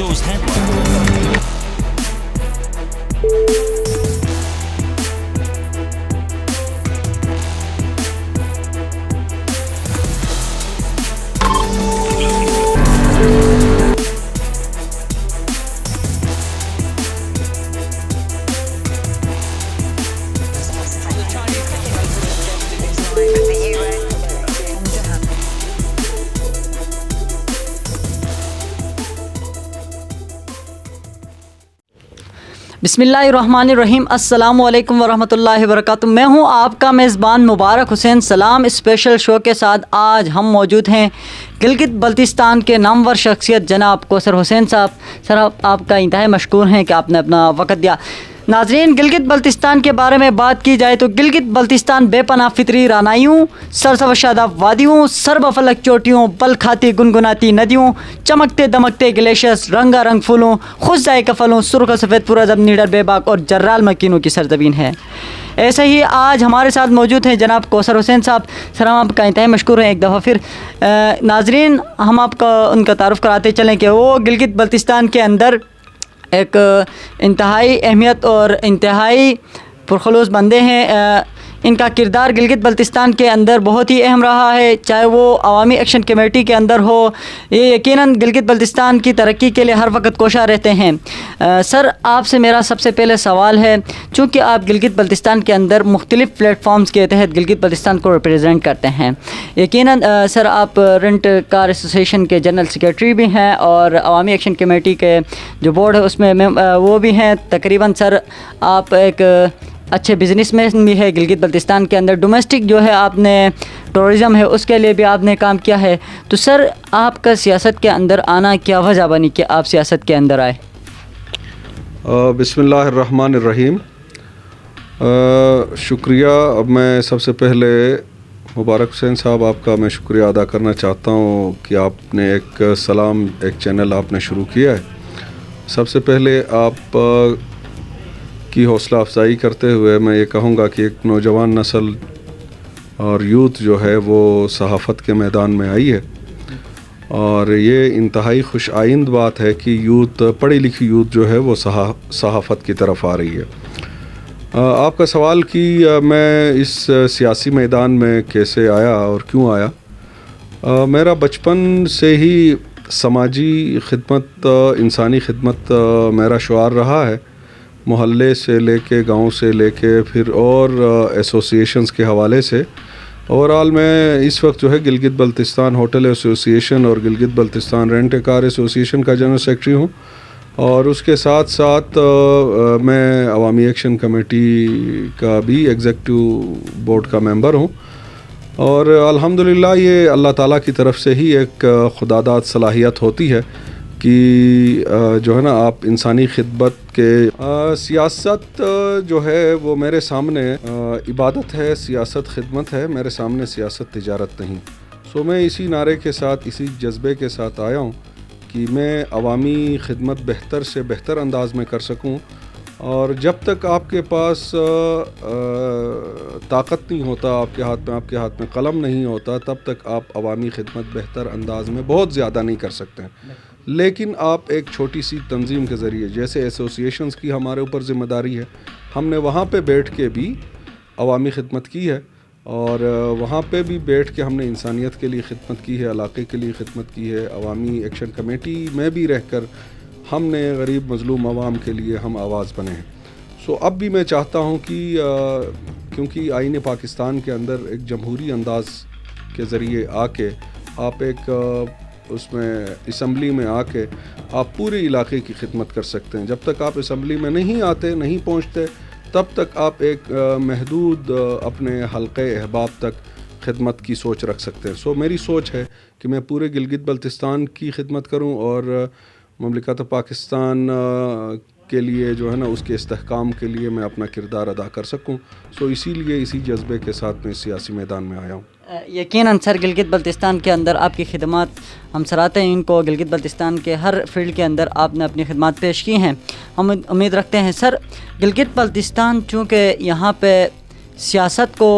those headlines. بسم اللہ الرحمن الرحیم. السلام علیکم ورحمۃ اللہ وبرکاتہ. میں ہوں آپ کا میزبان مبارک حسین سلام اسپیشل شو کے ساتھ. آج ہم موجود ہیں گلگت بلتستان کے نامور شخصیت جناب کوثر حسین صاحب. سر آپ کا انتہائی مشکور ہیں کہ آپ نے اپنا وقت دیا. ناظرین، گلگت بلتستان کے بارے میں بات کی جائے تو گلگت بلتستان بے پناہ فطری رانائیوں، سرسبز شاداب وادیوں، سرب فلک چوٹیوں، بل کھاتی گنگناتی ندیوں، چمکتے دمکتے گلیشیئرز، رنگا رنگ پھولوں، خوش ذائقہ پھلوں، سرخ و سفید پرعزم نیڈر بے باک اور جرال مکینوں کی سرزمین ہے. ایسے ہی آج ہمارے ساتھ موجود ہیں جناب کوثر حسین صاحب. سر ہم آپ کا انتہائی مشکور ہیں ایک دفعہ پھر. ناظرین، ہم آپ کا ان کا تعارف کراتے چلیں کہ وہ گلگت بلتستان کے اندر ایک انتہائی اہمیت اور انتہائی پرخلوص بندے ہیں. ان کا کردار گلگت بلتستان کے اندر بہت ہی اہم رہا ہے، چاہے وہ عوامی ایکشن کمیٹی کے اندر ہو. یہ یقیناً گلگت بلتستان کی ترقی کے لیے ہر وقت کوشاں رہتے ہیں. سر، آپ سے میرا سب سے پہلے سوال ہے، چونکہ آپ گلگت بلتستان کے اندر مختلف پلیٹ فارمز کے تحت گلگت بلتستان کو ریپرزینٹ کرتے ہیں. یقیناً سر آپ رینٹ کار ایسوسیشن کے جنرل سیکریٹری بھی ہیں اور عوامی ایکشن کمیٹی کے جو بورڈ ہے اس میں وہ بھی ہیں. تقریباً سر آپ ایک اچھے بزنس مین بھی ہے گلگت بلتستان کے اندر. ڈومیسٹک جو ہے آپ نے ٹورزم ہے اس کے لیے بھی آپ نے کام کیا ہے. تو سر آپ کا سیاست کے اندر آنا کیا وجہ بنی کہ آپ سیاست کے اندر آئے؟ بسم اللہ الرحمن الرحیم. شکریہ. اب میں سب سے پہلے مبارک حسین صاحب آپ کا میں شکریہ ادا کرنا چاہتا ہوں کہ آپ نے ایک سلام ایک چینل آپ نے شروع کیا ہے. سب سے پہلے آپ کی حوصلہ افزائی کرتے ہوئے میں یہ کہوں گا کہ ایک نوجوان نسل اور یوتھ جو ہے وہ صحافت کے میدان میں آئی ہے، اور یہ انتہائی خوش آئند بات ہے کہ یوتھ، پڑھی لکھی یوتھ جو ہے وہ صحافت کی طرف آ رہی ہے. آپ کا سوال کہ میں اس سیاسی میدان میں کیسے آیا اور کیوں آیا. میرا بچپن سے ہی سماجی خدمت، انسانی خدمت میرا شعار رہا ہے. محلے سے لے کے، گاؤں سے لے کے، پھر اور ایسوسیشنز کے حوالے سے. اوورآل میں اس وقت جو ہے گلگت بلتستان ہوٹل ایسوسیشن اور گلگت بلتستان رینٹ کار ایسوسیشن کا جنرل سیکرٹری ہوں، اور اس کے ساتھ ساتھ میں عوامی ایکشن کمیٹی کا بھی ایگزیکٹو بورڈ کا ممبر ہوں. اور الحمدللہ یہ اللہ تعالیٰ کی طرف سے ہی ایک خداداد صلاحیت ہوتی ہے کہ جو ہے نا آپ انسانی خدمت کے. سیاست جو ہے وہ میرے سامنے عبادت ہے، سیاست خدمت ہے، میرے سامنے سیاست تجارت نہیں. میں اسی نعرے کے ساتھ، اسی جذبے کے ساتھ آیا ہوں کہ میں عوامی خدمت بہتر سے بہتر انداز میں کر سکوں. اور جب تک آپ کے پاس طاقت نہیں ہوتا، آپ کے ہاتھ میں قلم نہیں ہوتا، تب تک آپ عوامی خدمت بہتر انداز میں بہت زیادہ نہیں کر سکتے. لیکن آپ ایک چھوٹی سی تنظیم کے ذریعے، جیسے ایسوسیشنز کی ہمارے اوپر ذمہ داری ہے، ہم نے وہاں پہ بیٹھ کے بھی عوامی خدمت کی ہے، اور وہاں پہ بھی بیٹھ کے ہم نے انسانیت کے لیے خدمت کی ہے، علاقے کے لیے خدمت کی ہے. عوامی ایکشن کمیٹی میں بھی رہ کر ہم نے غریب مظلوم عوام کے لیے ہم آواز بنے ہیں. اب بھی میں چاہتا ہوں کہ کیونکہ آئین پاکستان کے اندر ایک جمہوری انداز کے ذریعے آ کے آپ ایک اس میں اسمبلی میں آ کے آپ پورے علاقے کی خدمت کر سکتے ہیں. جب تک آپ اسمبلی میں نہیں آتے، نہیں پہنچتے، تب تک آپ ایک محدود اپنے حلقے احباب تک خدمت کی سوچ رکھ سکتے ہیں. میری سوچ ہے کہ میں پورے گلگت بلتستان کی خدمت کروں اور مملکت پاکستان کے لیے جو ہے نا اس کے استحکام کے لیے میں اپنا کردار ادا کر سکوں. اسی لیے اسی جذبے کے ساتھ میں سیاسی میدان میں آیا ہوں. یقیناً سر گلگت بلتستان کے اندر آپ کی خدمات ہم سراہتے ہیں. ان کو گلگت بلتستان کے ہر فیلڈ کے اندر آپ نے اپنی خدمات پیش کی ہیں. ہم امید رکھتے ہیں سر گلگت بلتستان، چونکہ یہاں پہ سیاست کو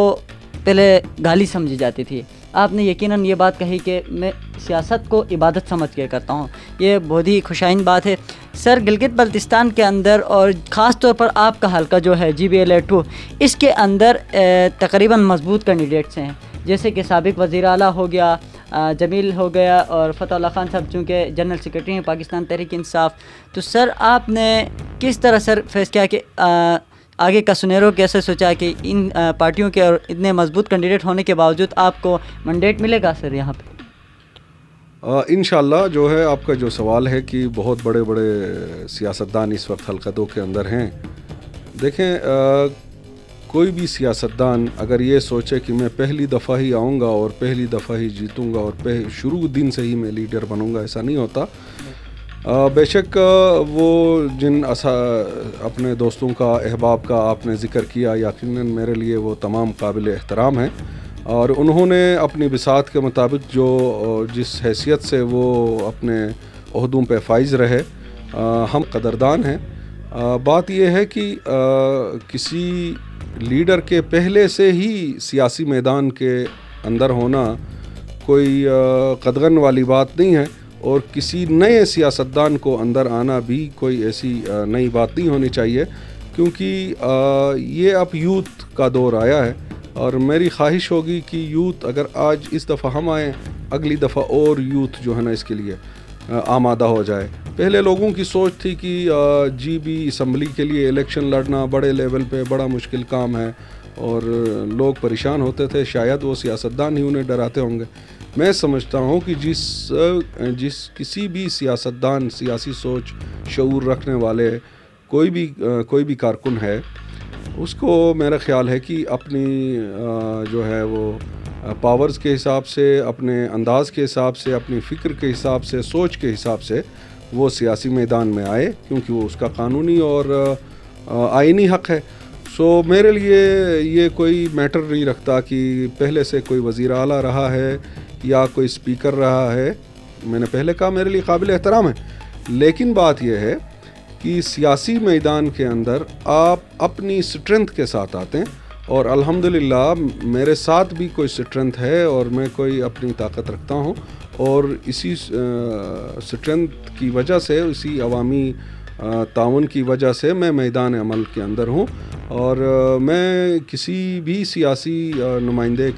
پہلے گالی سمجھی جاتی تھی، آپ نے یقیناً یہ بات کہی کہ میں سیاست کو عبادت سمجھ کے کرتا ہوں. یہ بہت ہی خوشائن بات ہے. سر گلگت بلتستان کے اندر اور خاص طور پر آپ کا حلقہ جو ہے GBLA2 اس کے اندر تقریباً مضبوط کینڈیڈیٹس ہیں, جیسے کہ سابق وزیر اعلیٰ ہو گیا, جمیل ہو گیا, اور فتح اللہ خان صاحب چونکہ جنرل سیکرٹری ہیں پاکستان تحریک انصاف. تو سر آپ نے کس طرح سر فیس کیا کہ آگے کا سنیرو کیسے سوچا کہ ان پارٹیوں کے اور اتنے مضبوط کینڈیڈیٹ ہونے کے باوجود آپ کو منڈیٹ ملے گا سر یہاں پہ؟ انشاءاللہ جو ہے آپ کا جو سوال ہے کہ بہت بڑے بڑے سیاستدان اس وقت حلقہ 2 کے اندر ہیں. دیکھیں کوئی بھی سیاستدان اگر یہ سوچے کہ میں پہلی دفعہ ہی آؤں گا اور پہلی دفعہ ہی جیتوں گا اور شروع دن سے ہی میں لیڈر بنوں گا, ایسا نہیں ہوتا. بے شک وہ جن اپنے دوستوں کا احباب کا آپ نے ذکر کیا, یقیناً میرے لیے وہ تمام قابل احترام ہیں, اور انہوں نے اپنی بساط کے مطابق جو جس حیثیت سے وہ اپنے عہدوں پہ فائز رہے, ہم قدردان ہیں. بات یہ ہے کہ کسی لیڈر کے پہلے سے ہی سیاسی میدان کے اندر ہونا کوئی قدغن والی بات نہیں ہے, اور کسی نئے سیاستدان کو اندر آنا بھی کوئی ایسی نئی بات نہیں ہونی چاہیے, کیونکہ یہ اب یوتھ کا دور آیا ہے, اور میری خواہش ہوگی کہ یوتھ اگر آج اس دفعہ ہم آئیں, اگلی دفعہ اور یوتھ جو ہے نا اس کے لیے آمادہ ہو جائے. پہلے لوگوں کی سوچ تھی کہ GB اسمبلی کے لیے الیکشن لڑنا بڑے لیول پہ بڑا مشکل کام ہے, اور لوگ پریشان ہوتے تھے, شاید وہ سیاستدان ہی انہیں ڈراتے ہوں گے. میں سمجھتا ہوں کہ جس کسی بھی سیاستدان, سیاسی سوچ, شعور رکھنے والے کوئی بھی کارکن ہے, اس کو میرا خیال ہے کہ اپنی جو ہے وہ پاورز کے حساب سے, اپنے انداز کے حساب سے, اپنی فکر کے حساب سے, سوچ کے حساب سے وہ سیاسی میدان میں آئے, کیونکہ وہ اس کا قانونی اور آئینی حق ہے. سو میرے لیے یہ کوئی میٹر نہیں رکھتا کہ پہلے سے کوئی وزیر اعلیٰ رہا ہے یا کوئی اسپیکر رہا ہے. میں نے پہلے کہا میرے لیے قابل احترام ہے, لیکن بات یہ ہے کہ سیاسی میدان کے اندر آپ اپنی اسٹرینتھ کے ساتھ آتے ہیں, اور الحمدللہ میرے ساتھ بھی کوئی اسٹرینتھ ہے, اور میں کوئی اپنی طاقت رکھتا ہوں, اور اسی اسٹرینتھ کی وجہ سے, اسی عوامی تعاون کی وجہ سے میں میدان عمل کے اندر ہوں. اور میں کسی بھی سیاسی نمائندے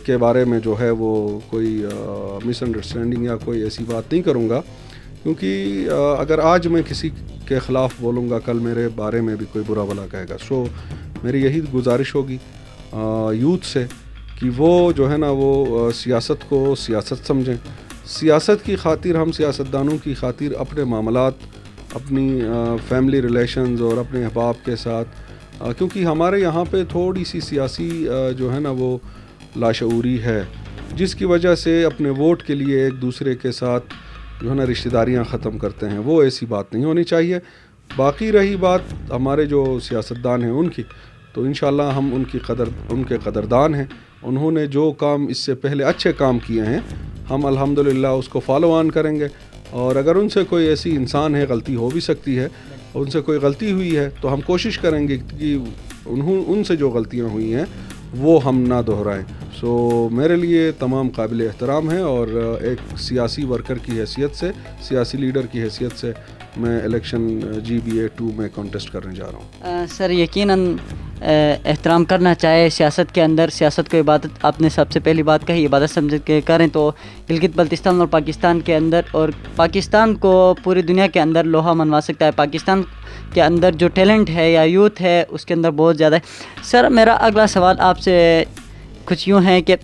کے بارے میں جو ہے وہ کوئی مس انڈرسٹینڈنگ یا کوئی ایسی بات نہیں کروں گا, کیونکہ اگر آج میں کسی کے خلاف بولوں گا, کل میرے بارے میں بھی کوئی برا بھلا کہے گا. سو میری یہی گزارش ہوگی یوتھ سے کہ وہ جو ہے نا وہ سیاست کو سیاست سمجھیں. سیاست کی خاطر, ہم سیاستدانوں کی خاطر اپنے معاملات, اپنی فیملی ریلیشنز اور اپنے احباب کے ساتھ, کیونکہ ہمارے یہاں پہ تھوڑی سی سیاسی جو ہے نا وہ لاشعوری ہے, جس کی وجہ سے اپنے ووٹ کے لیے ایک دوسرے کے ساتھ جو ہے نا رشتہ داریاں ختم کرتے ہیں. وہ ایسی بات نہیں ہونی چاہیے. باقی رہی بات ہمارے جو سیاستدان ہیں ان کی, تو انشاءاللہ ہم ان کے قدردان ہیں. انہوں نے جو کام اس سے پہلے اچھے کام کیے ہیں, ہم الحمدللہ اس کو فالو آن کریں گے. اور اگر ان سے کوئی ایسی انسان ہے, غلطی ہو بھی سکتی ہے, اور ان سے کوئی غلطی ہوئی ہے, تو ہم کوشش کریں گے کہ ان سے جو غلطیاں ہوئی ہیں وہ ہم نہ دہرائیں. سو میرے لیے تمام قابل احترام ہے, اور ایک سیاسی ورکر کی حیثیت سے, سیاسی لیڈر کی حیثیت سے میں الیکشن GBA2 میں کانٹیسٹ کرنے جا رہا ہوں. سر یقیناً احترام کرنا چاہے سیاست کے اندر. سیاست کو عبادت, آپ نے سب سے پہلی بات کہی, عبادت سمجھ کے کریں تو گلگت بلتستان اور پاکستان کے اندر, اور پاکستان کو پوری دنیا کے اندر لوہا منوا سکتا ہے. پاکستان کے اندر جو ٹیلنٹ ہے یا یوتھ ہے اس کے اندر بہت زیادہ ہے. سر میرا اگلا سوال آپ سے کچھ یوں ہے کہ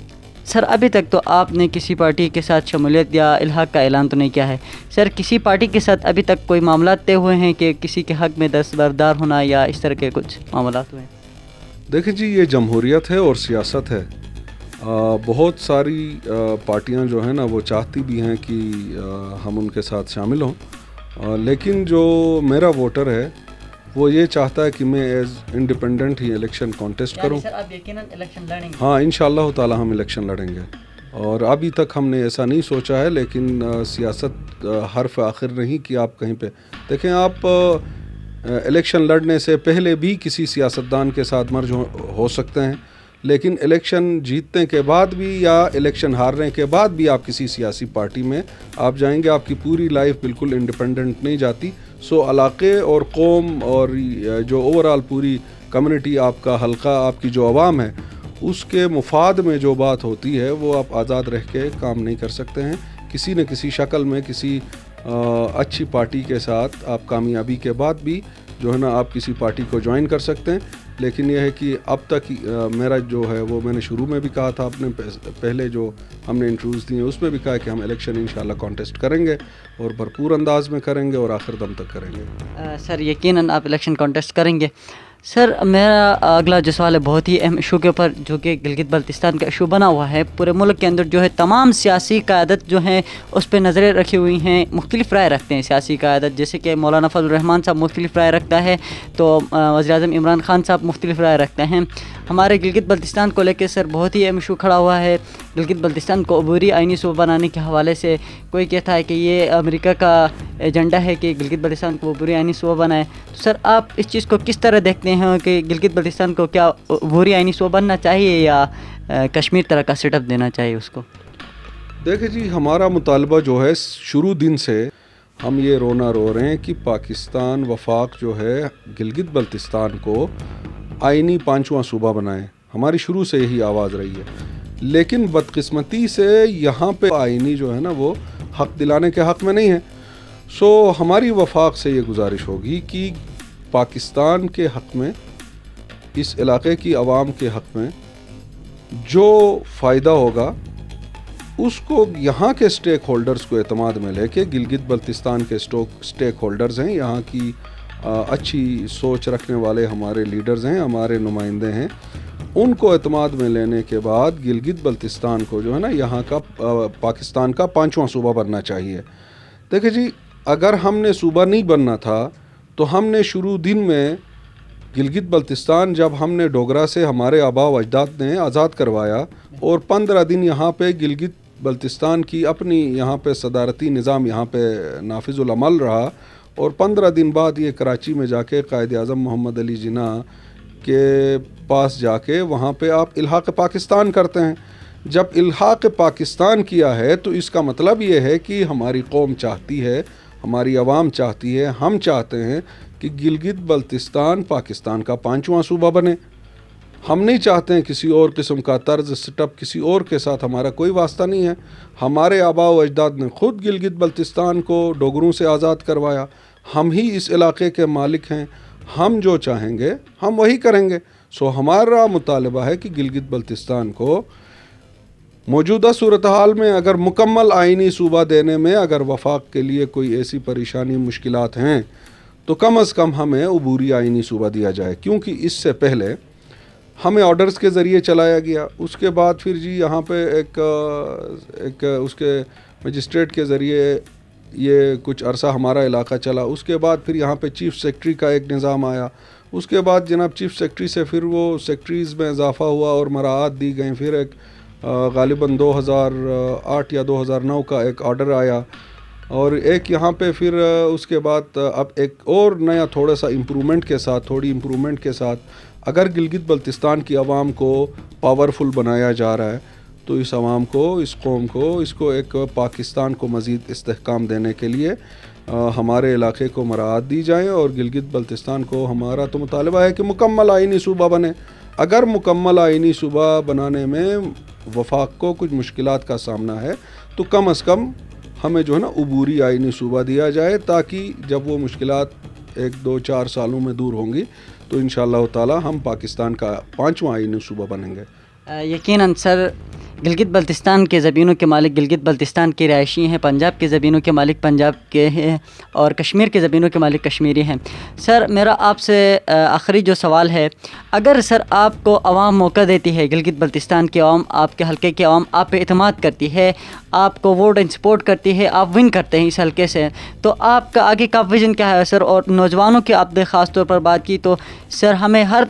سر ابھی تک تو آپ نے کسی پارٹی کے ساتھ شمولیت یا الحاق کا اعلان تو نہیں کیا ہے. سر کسی پارٹی کے ساتھ ابھی تک کوئی معاملات طے ہوئے ہیں کہ کسی کے حق میں دستبردار ہونا یا اس طرح کے کچھ معاملات ہوئے ہیں؟ دیکھیں جی, یہ جمہوریت ہے اور سیاست ہے. بہت ساری پارٹیاں جو ہیں نا وہ چاہتی بھی ہیں کہ ہم ان کے ساتھ شامل ہوں, لیکن جو میرا ووٹر ہے وہ یہ چاہتا ہے کہ میں ایز انڈیپینڈنٹ ہی الیکشن کانٹیسٹ کروں. سر آپ یقیناً الیکشن لڑیں گے؟ ہاں انشاءاللہ تعالی ہم الیکشن لڑیں گے, اور ابھی تک ہم نے ایسا نہیں سوچا ہے. لیکن سیاست حرف آخر نہیں کہ آپ کہیں پہ دیکھیں, آپ الیکشن لڑنے سے پہلے بھی کسی سیاستدان کے ساتھ مرج ہو سکتے ہیں, لیکن الیکشن جیتنے کے بعد بھی یا الیکشن ہارنے کے بعد بھی آپ کسی سیاسی پارٹی میں آپ جائیں گے، آپ کی پوری لائف بالکل انڈیپینڈنٹ نہیں جاتی. سو علاقے اور قوم اور جو اوور آل پوری کمیونٹی، آپ کا حلقہ، آپ کی جو عوام ہے، اس کے مفاد میں جو بات ہوتی ہے وہ آپ آزاد رہ کے کام نہیں کر سکتے ہیں. کسی نہ کسی شکل میں کسی اچھی پارٹی کے ساتھ آپ کامیابی کے بعد بھی جو ہے نا آپ کسی پارٹی کو جوائن کر سکتے ہیں. لیکن یہ ہے کہ اب تک میرا جو ہے وہ میں نے شروع میں بھی کہا تھا، اپنے پہلے جو ہم نے انٹرویوز دیے اس میں بھی کہا کہ ہم الیکشن انشاءاللہ کانٹیسٹ کریں گے اور بھرپور انداز میں کریں گے اور آخر دم تک کریں گے. سر یقیناً آپ الیکشن کانٹیسٹ کریں گے. سر میرا اگلا جو سوال ہے بہت ہی اہم ایشو کے اوپر، جو کہ گلگت بلتستان کا ایشو بنا ہوا ہے. پورے ملک کے اندر جو ہے تمام سیاسی قیادت جو ہیں اس پہ نظریں رکھی ہوئی ہیں، مختلف رائے رکھتے ہیں سیاسی قیادت. جیسے کہ مولانا فضل الرحمان صاحب مختلف رائے رکھتا ہے، تو وزیر اعظم عمران خان صاحب مختلف رائے رکھتے ہیں. ہمارے گلگت بلتستان کو لے کے سر بہت ہی اہم ایشو کھڑا ہوا ہے. گلگت بلتستان کو عبوری آئینی صوبہ بنانے کے حوالے سے کوئی کہتا ہے کہ یہ امریکہ کا ایجنڈا ہے کہ گلگت بلتستان کو عبوری آئینی صوبہ بنائے. تو سر آپ اس چیز کو کس طرح دیکھتے ہیں کہ گلگت بلتستان کو کیا عبوری آئینی صوبہ بننا چاہیے یا کشمیر طرح کا سیٹ اپ دینا چاہیے اس کو؟ دیکھیں جی، ہمارا مطالبہ جو ہے شروع دن سے ہم یہ رونا رو رہے ہیں کہ پاکستان وفاق جو ہے گلگت بلتستان کو آئینی 5واں صوبہ بنائے. ہماری شروع سے یہی آواز رہی ہے. لیکن بدقسمتی سے یہاں پہ آئینی جو ہے نا وہ حق دلانے کے حق میں نہیں ہے. سو ہماری وفاق سے یہ گزارش ہوگی کہ پاکستان کے حق میں، اس علاقے کی عوام کے حق میں جو فائدہ ہوگا اس کو یہاں کے سٹیک ہولڈرز کو اعتماد میں لے کے، گلگت بلتستان کے سٹیک ہولڈرز ہیں، یہاں کی اچھی سوچ رکھنے والے ہمارے لیڈرز ہیں، ہمارے نمائندے ہیں، ان کو اعتماد میں لینے کے بعد گلگت بلتستان کو جو ہے نا یہاں کا پاکستان کا 5واں صوبہ بننا چاہیے. دیکھیں جی، اگر ہم نے صوبہ نہیں بننا تھا تو ہم نے شروع دن میں گلگت بلتستان جب ہم نے ڈوگرا سے ہمارے آباء و اجداد نے آزاد کروایا اور 15 دن یہاں پہ گلگت بلتستان کی اپنی یہاں پہ صدارتی نظام یہاں پہ نافذ العمل رہا، اور 15 دن بعد یہ کراچی میں جا کے قائد اعظم محمد علی جناح کے پاس جا کے وہاں پہ آپ الحاق پاکستان کرتے ہیں. جب الحاق پاکستان کیا ہے تو اس کا مطلب یہ ہے کہ ہماری قوم چاہتی ہے، ہماری عوام چاہتی ہے، ہم چاہتے ہیں کہ گلگت بلتستان پاکستان کا 5واں صوبہ بنے. ہم نہیں چاہتے ہیں کسی اور قسم کا طرز سیٹ اپ، کسی اور کے ساتھ ہمارا کوئی واسطہ نہیں ہے. ہمارے آباء و اجداد نے خود گلگت بلتستان کو ڈوگروں سے آزاد کروایا. ہم ہی اس علاقے کے مالک ہیں، ہم جو چاہیں گے ہم وہی کریں گے. سو ہمارا مطالبہ ہے کہ گلگت بلتستان کو موجودہ صورتحال میں اگر مکمل آئینی صوبہ دینے میں اگر وفاق کے لیے کوئی ایسی پریشانی مشکلات ہیں تو کم از کم ہمیں عبوری آئینی صوبہ دیا جائے. کیونکہ اس سے پہلے ہمیں آرڈرز کے ذریعے چلایا گیا، اس کے بعد پھر جی یہاں پہ ایک اس کے مجسٹریٹ کے ذریعے یہ کچھ عرصہ ہمارا علاقہ چلا. اس کے بعد پھر یہاں پہ چیف سیکرٹری کا ایک نظام آیا. اس کے بعد جناب چیف سیکرٹری سے پھر وہ سیکرٹریز میں اضافہ ہوا اور مراعات دی گئیں. پھر ایک غالباً 2008 یا 2009 کا ایک آرڈر آیا، اور ایک یہاں پہ پھر اس کے بعد اب ایک اور نیا تھوڑی امپرومنٹ کے ساتھ اگر گلگت بلتستان کی عوام کو پاورفل بنایا جا رہا ہے تو اس عوام کو، اس قوم کو، اس کو ایک پاکستان کو مزید استحکام دینے کے لیے ہمارے علاقے کو مراعات دی جائیں. اور گلگت بلتستان کو ہمارا تو مطالبہ ہے کہ مکمل آئینی صوبہ بنے. اگر مکمل آئینی صوبہ بنانے میں وفاق کو کچھ مشکلات کا سامنا ہے تو کم از کم ہمیں جو ہے نا عبوری آئینی صوبہ دیا جائے، تاکہ جب وہ مشکلات 1-2-4 سالوں میں دور ہوں گی تو انشاءاللہ تعالی ہم پاکستان کا 5واں آئینی صوبہ بنیں گے. یقیناً سر، گلگت بلتستان کے زمینوں کے مالک گلگت بلتستان کے رہائشی ہیں، پنجاب کے زمینوں کے مالک پنجاب کے ہیں، اور کشمیر کے زمینوں کے مالک کشمیری ہیں. سر میرا آپ سے آخری جو سوال ہے، اگر سر آپ کو عوام موقع دیتی ہے، گلگت بلتستان کی عوام، آپ کے حلقے کی عوام آپ پہ اعتماد کرتی ہے، آپ کو ووٹ اینڈ سپورٹ کرتی ہے، آپ ون کرتے ہیں اس حلقے سے، تو آپ کا آگے کا ویژن کیا ہے سر؟ اور نوجوانوں کی آپ نے خاص طور پر بات کی، تو سر ہمیں ہر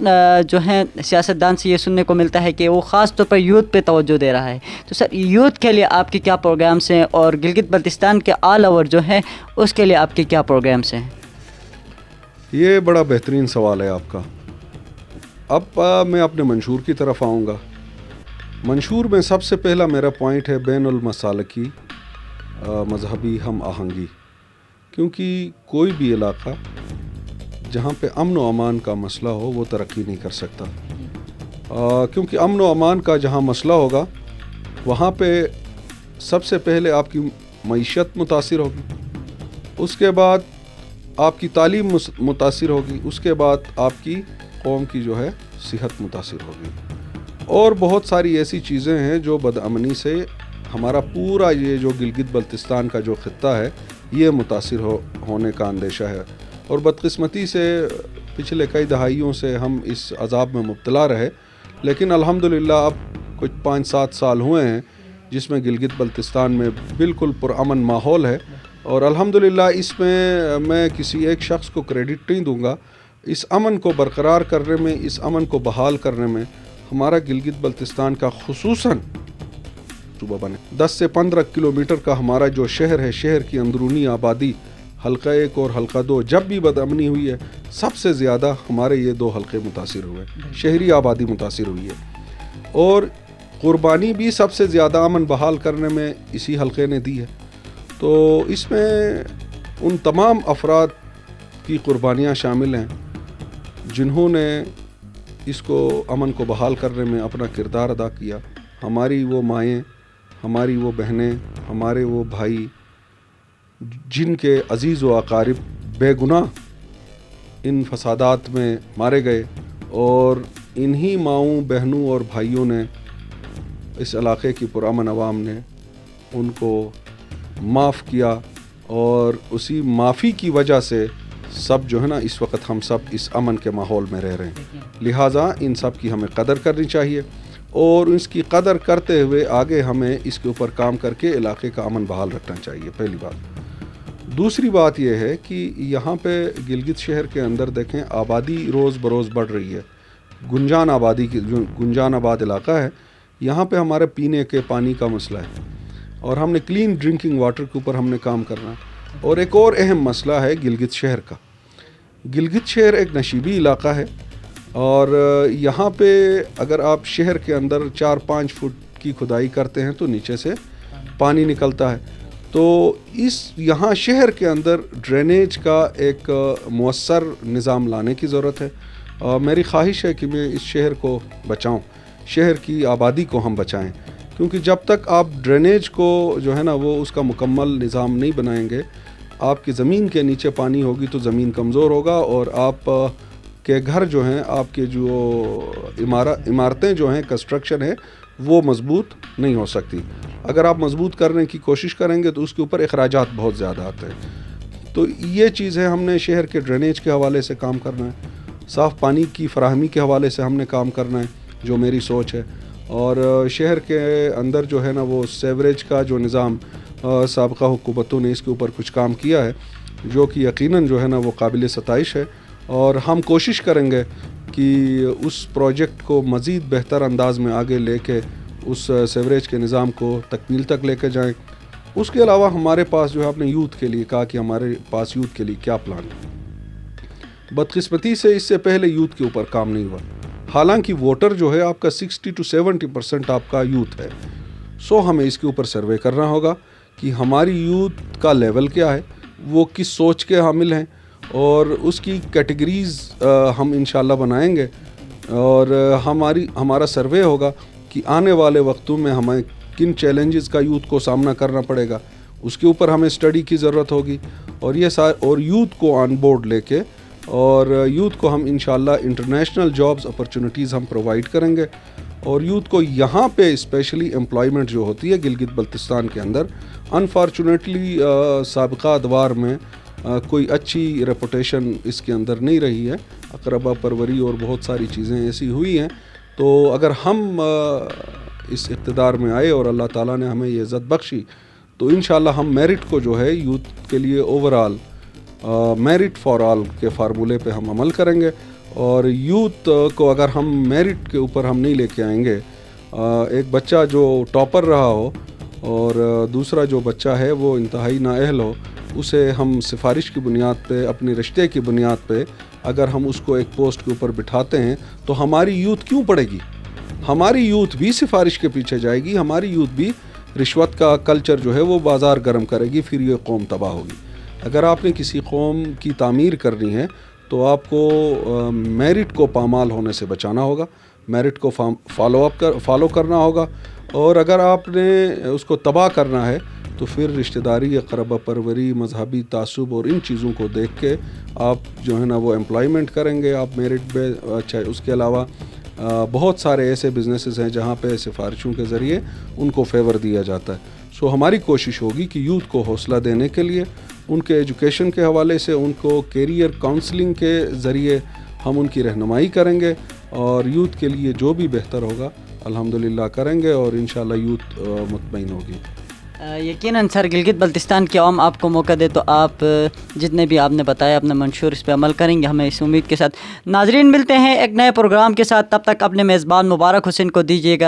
جو ہے سیاستدان سے یہ سننے کو ملتا ہے کہ وہ خاص طور پر یوتھ پہ توجہ دے رہا ہے. تو سر یوتھ کے لیے آپ کے کیا پروگرامس ہیں، اور گلگت بلتستان کے آل اوور جو ہیں اس کے لیے آپ کے کیا پروگرامس ہیں؟ یہ بڑا بہترین سوال ہے آپ کا. اب میں اپنے منشور کی طرف آؤں گا. منشور میں سب سے پہلا میرا پوائنٹ ہے بین المسالکی مذہبی ہم آہنگی، کیونکہ کوئی بھی علاقہ جہاں پہ امن و امان کا مسئلہ ہو وہ ترقی نہیں کر سکتا، کیونکہ امن و امان کا جہاں مسئلہ ہوگا وہاں پہ سب سے پہلے آپ کی معیشت متاثر ہوگی، اس کے بعد آپ کی تعلیم متاثر ہوگی، اس کے بعد آپ کی قوم کی جو ہے صحت متاثر ہوگی، اور بہت ساری ایسی چیزیں ہیں جو بدامنی سے ہمارا پورا یہ جو گلگت بلتستان کا جو خطہ ہے یہ متاثر ہونے کا اندیشہ ہے، اور بدقسمتی سے پچھلے کئی دہائیوں سے ہم اس عذاب میں مبتلا رہے، لیکن الحمدللہ اب کچھ 5-7 سال ہوئے ہیں جس میں گلگت بلتستان میں بالکل پرامن ماحول ہے، اور الحمدللہ اس میں کسی ایک شخص کو کریڈٹ نہیں دوں گا، اس امن کو برقرار کرنے میں، اس امن کو بحال کرنے میں ہمارا گلگت بلتستان کا خصوصاً صوبہ بنے 10 سے 15 کلومیٹر کا ہمارا جو شہر ہے، شہر کی اندرونی آبادی حلقہ 1 اور حلقہ 2 جب بھی بدامنی ہوئی ہے سب سے زیادہ ہمارے یہ 2 حلقے متاثر ہوئے، شہری آبادی متاثر ہوئی ہے، اور قربانی بھی سب سے زیادہ امن بحال کرنے میں اسی حلقے نے دی ہے، تو اس میں ان تمام افراد کی قربانیاں شامل ہیں جنہوں نے اس کو امن کو بحال کرنے میں اپنا کردار ادا کیا، ہماری وہ مائیں، ہماری وہ بہنیں، ہمارے وہ بھائی جن کے عزیز و اقارب بے گناہ ان فسادات میں مارے گئے، اور انہی ماؤں، بہنوں اور بھائیوں نے، اس علاقے کی پرامن عوام نے ان کو معاف کیا، اور اسی معافی کی وجہ سے سب جو ہے نا اس وقت ہم سب اس امن کے ماحول میں رہ رہے ہیں، لہٰذا ان سب کی ہمیں قدر کرنی چاہیے، اور اس کی قدر کرتے ہوئے آگے ہمیں اس کے اوپر کام کر کے علاقے کا امن بحال رکھنا چاہیے، پہلی بات۔ دوسری بات یہ ہے کہ یہاں پہ گلگت شہر کے اندر دیکھیں آبادی روز بروز بڑھ رہی ہے، گنجان آبادی کی جو گنجان آباد علاقہ ہے، یہاں پہ ہمارے پینے کے پانی کا مسئلہ ہے، اور ہم نے کلین ڈرنکنگ واٹر کے اوپر ہم نے کام کرنا ہے، اور ایک اور اہم مسئلہ ہے گلگت شہر کا۔ گلگت شہر ایک نشیبی علاقہ ہے، اور یہاں پہ اگر آپ شہر کے اندر 4-5 فٹ کی کھدائی کرتے ہیں تو نیچے سے پانی نکلتا ہے، تو یہاں شہر کے اندر ڈرینیج کا ایک مؤثر نظام لانے کی ضرورت ہے، اور میری خواہش ہے کہ میں اس شہر کو بچاؤں، شہر کی آبادی کو ہم بچائیں، کیونکہ جب تک آپ ڈرینیج کو جو ہے نا وہ اس کا مکمل نظام نہیں بنائیں گے، آپ کی زمین کے نیچے پانی ہوگی تو زمین کمزور ہوگا، اور آپ کے گھر جو ہیں، آپ کے جو عمارتیں جو ہیں، کنسٹرکشن ہے، وہ مضبوط نہیں ہو سکتی۔ اگر آپ مضبوط کرنے کی کوشش کریں گے تو اس کے اوپر اخراجات بہت زیادہ آتے ہیں، تو یہ چیز ہے ہم نے شہر کے ڈرینیج کے حوالے سے کام کرنا ہے، صاف پانی کی فراہمی کے حوالے سے ہم نے کام کرنا ہے، جو میری سوچ ہے، اور شہر کے اندر جو ہے نا وہ سیوریج کا جو نظام سابقہ حکومتوں نے اس کے اوپر کچھ کام کیا ہے، جو کہ یقیناً جو ہے نا وہ قابل ستائش ہے، اور ہم کوشش کریں گے کہ اس پروجیکٹ کو مزید بہتر انداز میں آگے لے کے اس سیوریج کے نظام کو تکمیل تک لے کے جائیں۔ اس کے علاوہ ہمارے پاس جو ہے اپنے یوتھ کے لیے کہا کہ ہمارے پاس یوتھ کے لیے کیا پلان ہے، بدقسمتی سے اس سے پہلے یوتھ کے اوپر کام نہیں ہوا، حالانکہ ووٹر جو ہے آپ کا 60 to 70% آپ کا یوتھ ہے، ہمیں اس کے اوپر سروے کرنا ہوگا کہ ہماری یوتھ کا لیول کیا ہے، وہ کس سوچ کے حامل ہیں، اور اس کی کیٹیگریز ہم انشاءاللہ بنائیں گے، اور ہمارا سروے ہوگا کہ آنے والے وقتوں میں ہمیں کن چیلنجز کا یوتھ کو سامنا کرنا پڑے گا، اس کے اوپر ہمیں اسٹڈی کی ضرورت ہوگی، اور اور یوتھ کو آن بورڈ لے کے، اور یوتھ کو ہم انشاءاللہ انٹرنیشنل جابز اپرچونٹیز ہم پرووائڈ کریں گے، اور یوتھ کو یہاں پہ اسپیشلی امپلائمنٹ جو ہوتی ہے گلگت بلتستان کے اندر، انفارچونیٹلی سابقہ ادوار میں کوئی اچھی ریپوٹیشن اس کے اندر نہیں رہی ہے، اقربا پروری اور بہت ساری چیزیں ایسی ہوئی ہیں، تو اگر ہم اس اقتدار میں آئے اور اللہ تعالیٰ نے ہمیں یہ عزت بخشی تو انشاءاللہ ہم میرٹ کو جو ہے یوتھ کے لیے اوورال میرٹ فار آل کے فارمولے پہ ہم عمل کریں گے، اور یوتھ کو اگر ہم میرٹ کے اوپر ہم نہیں لے کے آئیں گے، ایک بچہ جو ٹاپر رہا ہو اور دوسرا جو بچہ ہے وہ انتہائی نااہل ہو، اسے ہم سفارش کی بنیاد پہ، اپنے رشتے کی بنیاد پہ اگر ہم اس کو ایک پوسٹ کے اوپر بٹھاتے ہیں تو ہماری یوتھ کیوں پڑے گی؟ ہماری یوتھ بھی سفارش کے پیچھے جائے گی, ہماری یوتھ بھی رشوت کا کلچر جو ہے وہ بازار گرم کرے گی, پھر یہ قوم تباہ ہوگی. اگر آپ نے کسی قوم کی تعمیر کرنی ہے تو آپ کو میرٹ کو پامال ہونے سے بچانا ہوگا, میرٹ کو فالو کرنا ہوگا, اور اگر آپ نے اس کو تباہ کرنا ہے تو پھر رشتہ داری, اقربا پروری, مذہبی تعصب اور ان چیزوں کو دیکھ کے آپ جو ہے نا وہ امپلائمنٹ کریں گے آپ میرٹ پہ. اچھا, اس کے علاوہ بہت سارے ایسے بزنسز ہیں جہاں پہ سفارشوں کے ذریعے ان کو فیور دیا جاتا ہے. سو ہماری کوشش ہوگی کہ یوتھ کو حوصلہ دینے کے لیے, ان کے ایجوکیشن کے حوالے سے, ان کو کیریئر کاؤنسلنگ کے ذریعے ہم ان کی رہنمائی کریں گے, اور یوتھ کے لیے جو بھی بہتر ہوگا الحمدللہ کریں گے, اور انشاءاللہ یوتھ مطمئن ہوگی. یقیناً سر, گلگت بلتستان کی عوام آپ کو موقع دے تو آپ جتنے بھی آپ نے بتایا اپنا منشور اس پہ عمل کریں گے, ہمیں اس امید کے ساتھ. ناظرین, ملتے ہیں ایک نئے پروگرام کے ساتھ, تب تک اپنے میزبان مبارک حسین کو دیجیے گا